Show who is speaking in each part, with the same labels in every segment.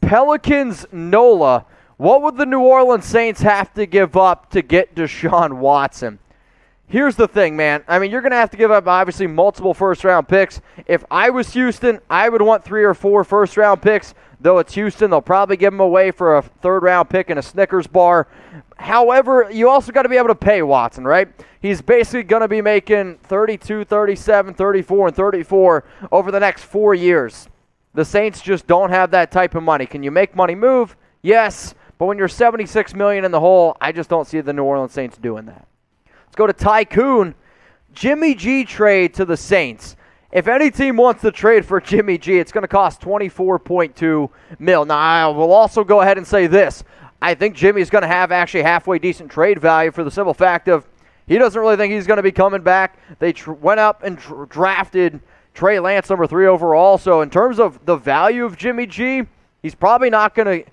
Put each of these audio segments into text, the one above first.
Speaker 1: Pelicans NOLA. What would the New Orleans Saints have to give up to get DeShaun Watson? Here's the thing, man. I mean, you're going to have to give up, obviously, multiple first-round picks. If I was Houston, I would want 3 or 4 first-round picks. Though it's Houston, they'll probably give them away for a third-round pick and a Snickers bar. However, you also got to be able to pay Watson, right? He's basically going to be making 32, 37, 34, and 34 over the next 4 years. The Saints just don't have that type of money. Can you make money move? Yes. But when you're $76 million in the hole, I just don't see the New Orleans Saints doing that. Let's go to Tycoon. Jimmy G trade to the Saints. If any team wants to trade for Jimmy G, it's going to cost $24.2 million. Now, I will also go ahead and say this. I think Jimmy's going to have actually halfway decent trade value for the simple fact of he doesn't really think he's going to be coming back. They went up and drafted Trey Lance, number 3 overall. So in terms of the value of Jimmy G, he's probably not going to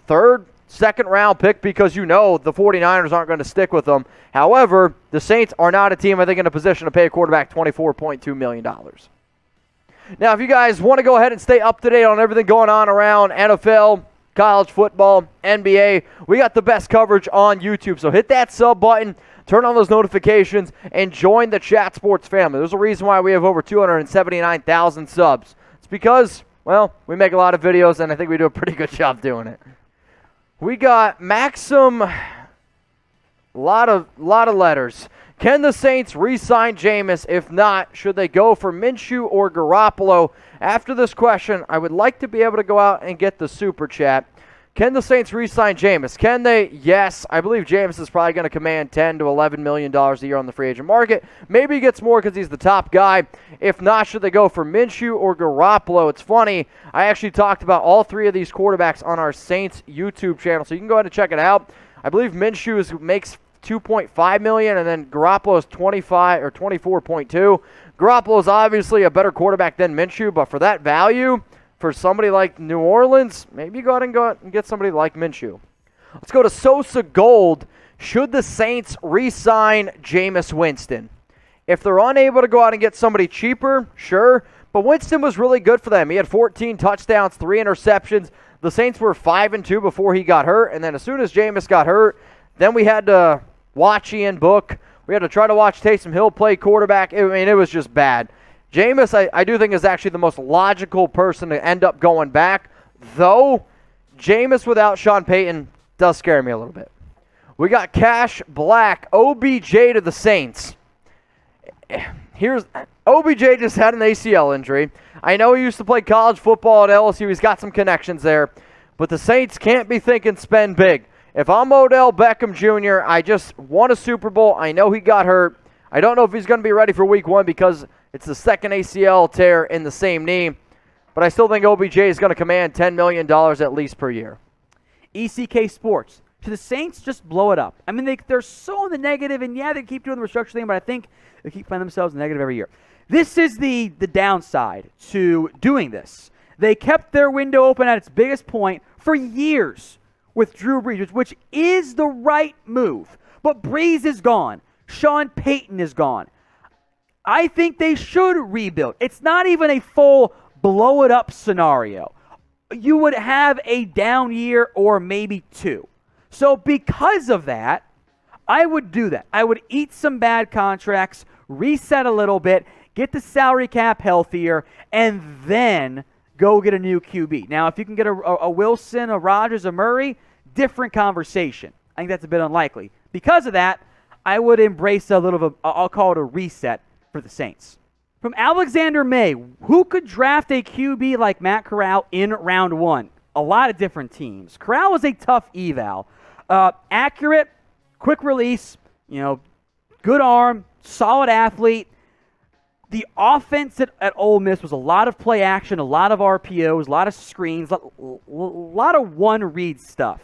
Speaker 1: third, second round pick because you know the 49ers aren't going to stick with him. However, the Saints are not a team, I think, in a position to pay a quarterback $24.2 million. Now, if you guys want to go ahead and stay up to date on everything going on around NFL, college football, NBA, we got the best coverage on YouTube. So hit that sub button, turn on those notifications, and join the Chat Sports family. There's a reason why we have over 279,000 subs. It's because, well, we make a lot of videos, and I think we do a pretty good job doing it. We got Maxim, a lot of letters. Can the Saints re-sign Jameis? If not, should they go for Minshew or Garoppolo? After this question, I would like to be able to go out and get the super chat. Can the Saints re-sign Jameis? Can they? Yes. I believe Jameis is probably going to command $10 to $11 million a year on the free agent market. Maybe he gets more because he's the top guy. If not, should they go for Minshew or Garoppolo? It's funny. I actually talked about all 3 of these quarterbacks on our Saints YouTube channel, so you can go ahead and check it out. I believe Minshew makes $2.5 million, and then Garoppolo is 25 or 24.2. Garoppolo is obviously a better quarterback than Minshew, but for that value, for somebody like New Orleans, maybe go out and get somebody like Minshew. Let's go to Sosa Gold. Should the Saints re-sign Jameis Winston? If they're unable to go out and get somebody cheaper, sure. But Winston was really good for them. He had 14 touchdowns, 3 interceptions. The Saints were 5-2 before he got hurt. And then as soon as Jameis got hurt, then we had to watch Ian Book. We had to try to watch Taysom Hill play quarterback. I mean, it was just bad. Jameis, I do think, is actually the most logical person to end up going back. Though, Jameis without Sean Payton does scare me a little bit. We got Cash Black, OBJ to the Saints. Here's OBJ just had an ACL injury. I know he used to play college football at LSU. He's got some connections there. But the Saints can't be thinking spend big. If I'm Odell Beckham Jr., I just won a Super Bowl. I know he got hurt. I don't know if he's going to be ready for week 1 because it's the second ACL tear in the same knee. But I still think OBJ is going to command $10 million at least per year.
Speaker 2: ECK Sports. Should the Saints just blow it up? I mean, they're so in the negative, and yeah, they keep doing the restructure thing, but I think they keep finding themselves in the negative every year. This is the downside to doing this. They kept their window open at its biggest point for years with Drew Brees, which is the right move. But Brees is gone. Sean Payton is gone. I think they should rebuild. It's not even a full blow-it-up scenario. You would have a down year or maybe 2. So because of that, I would do that. I would eat some bad contracts, reset a little bit, get the salary cap healthier, and then go get a new QB. Now, if you can get a Wilson, a Rodgers, a Murray, different conversation. I think that's a bit unlikely. Because of that, I would embrace a little of I'll call it a reset for the Saints. From Alexander May, who could draft a QB like Matt Corral in round 1? A lot of different teams. Corral was a tough eval. Accurate, quick release, good arm, solid athlete. The offense at Ole Miss was a lot of play action, a lot of RPOs, a lot of screens, a lot of one-read stuff.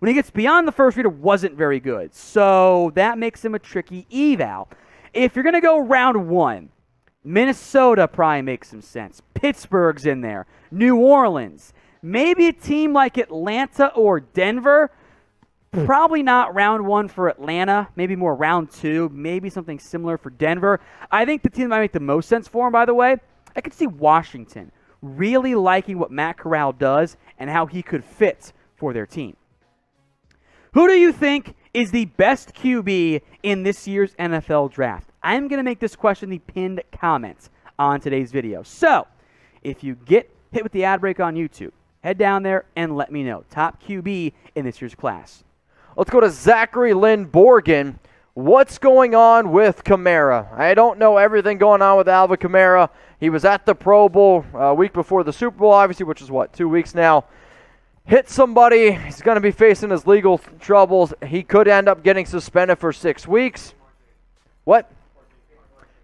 Speaker 2: When he gets beyond the first read, it wasn't very good. So that makes him a tricky eval. If you're going to go round 1, Minnesota probably makes some sense. Pittsburgh's in there. New Orleans. Maybe a team like Atlanta or Denver. Probably not round 1 for Atlanta. Maybe more round 2. Maybe something similar for Denver. I think the team that might make the most sense for him, by the way, I could see Washington. really liking what Matt Corral does and how he could fit for their team. Who do you think is the best QB in this year's NFL draft? I'm going to make this question the pinned comment on today's video. So, if you get hit with the ad break on YouTube, head down there and let me know. Top QB in this year's class.
Speaker 1: Let's go to Zachary Lynn Borgen. What's going on with Kamara? I don't know everything going on with Alvin Kamara. He was at the Pro Bowl a week before the Super Bowl, obviously, which is, 2 weeks now. Hit somebody. He's going to be facing his legal troubles. He could end up getting suspended for 6 weeks. What?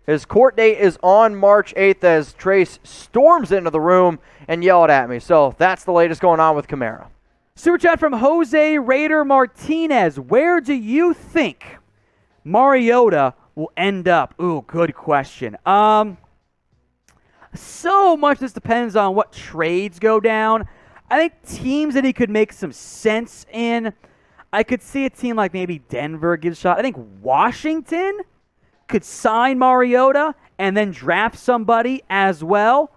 Speaker 1: His court date is on March 8th as Trace storms into the room and yelled at me. So that's the latest going on with Kamara.
Speaker 2: Super chat from Jose Raider Martinez. Where do you think Mariota will end up? Ooh, good question. So much this depends on what trades go down. I think teams that he could make some sense in. I could see a team like maybe Denver gives a shot. I think Washington could sign Mariota and then draft somebody as well.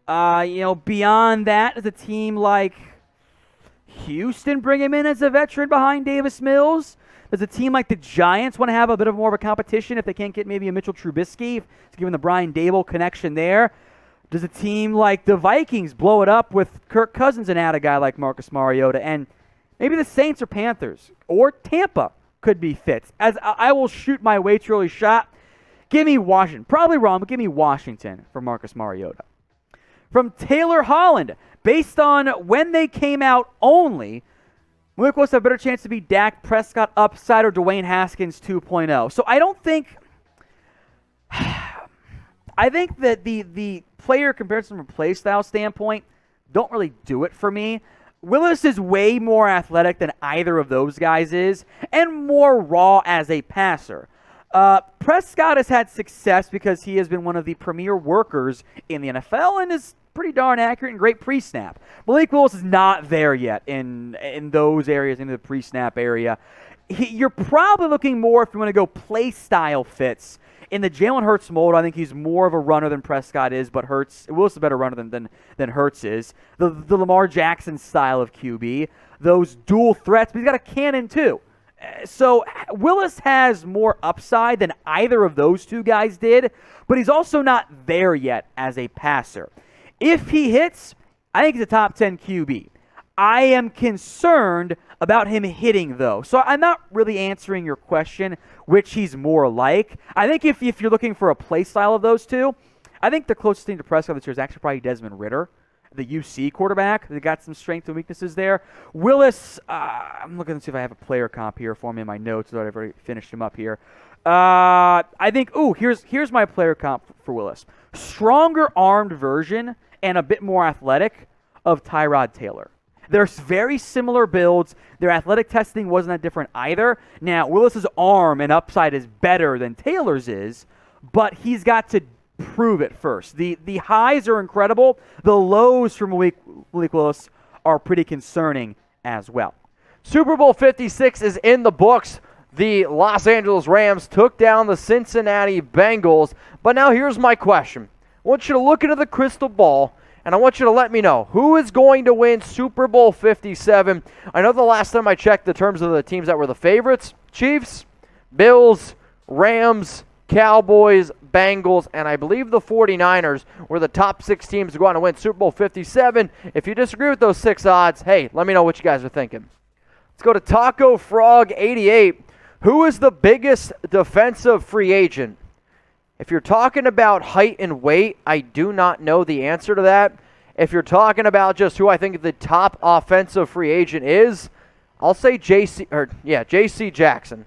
Speaker 2: Beyond that, is a team like Houston bring him in as a veteran behind Davis Mills? Does a team like the Giants want to have a bit of more of a competition if they can't get maybe a Mitchell Trubisky, given the Brian Dable connection there? Does a team like the Vikings blow it up with Kirk Cousins and add a guy like Marcus Mariota? And maybe the Saints or Panthers or Tampa could be fits. As I will shoot my way too early shot. Give me Washington. Probably wrong, but give me Washington for Marcus Mariota. From Taylor Holland, based on when they came out only, Malik Willis have a better chance to be Dak Prescott upside or Dwayne Haskins 2.0. So I don't think... I think that the player comparison from play style standpoint don't really do it for me. Willis is way more athletic than either of those guys is and more raw as a passer. Prescott has had success because he has been one of the premier workers in the NFL and is pretty darn accurate and great pre-snap. Malik Willis is not there yet in those areas, in the pre-snap area. You're probably looking more, if you want to go play style fits, in the Jalen Hurts mold. I think he's more of a runner than Prescott is, but Willis is a better runner than Hurts is. The Lamar Jackson style of QB, those dual threats, but he's got a cannon too. So Willis has more upside than either of those two guys did, but he's also not there yet as a passer. If he hits, I think he's a top 10 QB. I am concerned about him hitting, though. So I'm not really answering your question, which he's more like. I think if you're looking for a play style of those two, I think the closest thing to Prescott this year is actually probably Desmond Ridder, the UC quarterback. They got some strengths and weaknesses there. Willis, I'm looking to see if I have a player comp here for me in my notes, though I've already finished him up here. I think, here's my player comp for Willis. Stronger armed version and a bit more athletic of Tyrod Taylor. They're very similar builds. Their athletic testing wasn't that different either. Now, Willis's arm and upside is better than Taylor's is, but he's got to prove it first. The highs are incredible. The lows from Malik Willis are pretty concerning as well.
Speaker 1: Super Bowl 56 is in the books. The Los Angeles Rams took down the Cincinnati Bengals. But now here's my question. I want you to look into the crystal ball, and I want you to let me know who is going to win Super Bowl 57. I know the last time I checked the terms of the teams that were the favorites, Chiefs, Bills, Rams, Cowboys, Bengals, and I believe the 49ers were the top 6 teams to go on to win Super Bowl 57. If you disagree with those 6 odds, hey, let me know what you guys are thinking. Let's go to Taco Frog 88. Who is the biggest defensive free agent? If you're talking about height and weight, I do not know the answer to that. If you're talking about just who I think the top offensive free agent is, I'll say J.C. Jackson.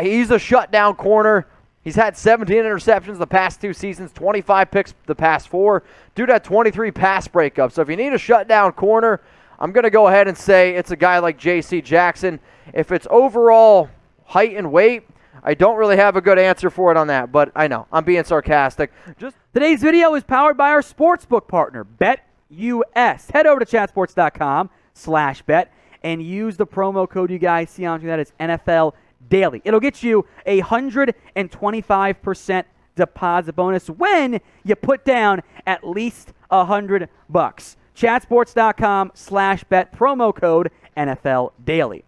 Speaker 1: He's a shutdown corner. He's had 17 interceptions the past 2 seasons, 25 picks the past 4. Dude had 23 pass breakups. So if you need a shutdown corner, I'm going to go ahead and say it's a guy like J.C. Jackson. If it's overall height and weight, I don't really have a good answer for it on that, but I know, I'm being sarcastic.
Speaker 2: Today's video is powered by our sportsbook partner, BetUS. Head over to chatsports.com/bet and use the promo code you guys see on that is NFL Daily. It'll get you 125% deposit bonus when you put down at least $100. Chatsports.com/bet, promo code NFL Daily.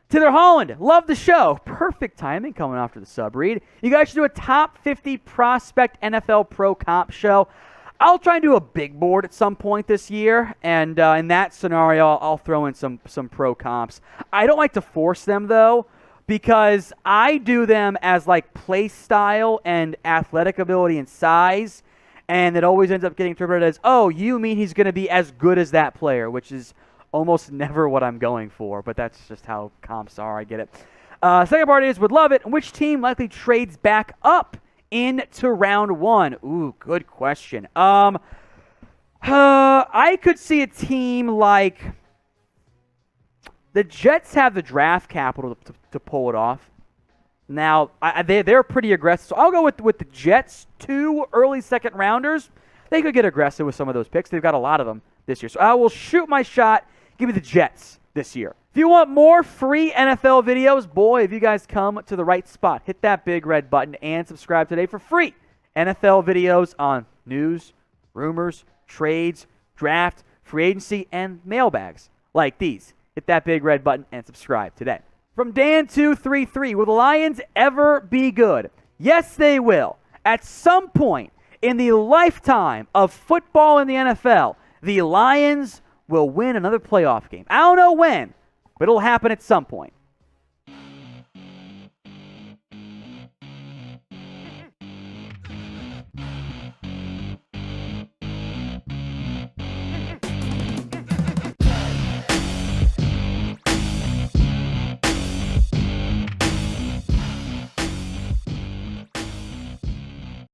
Speaker 2: To their Holland, love the show. Perfect timing coming after the sub read. You guys should do a top 50 prospect NFL pro comp show. I'll try and do a big board at some point this year, and in that scenario, I'll throw in some pro comps. I don't like to force them, though, because I do them as like play style and athletic ability and size, and it always ends up getting interpreted as, oh, you mean he's going to be as good as that player, which is almost never what I'm going for, but that's just how comps are. I get it. Second part is, would love it. Which team likely trades back up into round one? Ooh, good question. I could see a team like the Jets have the draft capital to pull it off. Now, they're pretty aggressive, so I'll go with the Jets. 2 early second rounders. They could get aggressive with some of those picks. They've got a lot of them this year. So I will shoot my shot. Give me the Jets this year. If you want more free NFL videos, boy, if you guys come to the right spot, hit that big red button and subscribe today for free NFL videos on news, rumors, trades, draft, free agency, and mailbags like these. Hit that big red button and subscribe today. From Dan233, will the Lions ever be good? Yes, they will. At some point in the lifetime of football in the NFL, the Lions will win another playoff game. I don't know when, but it'll happen at some point.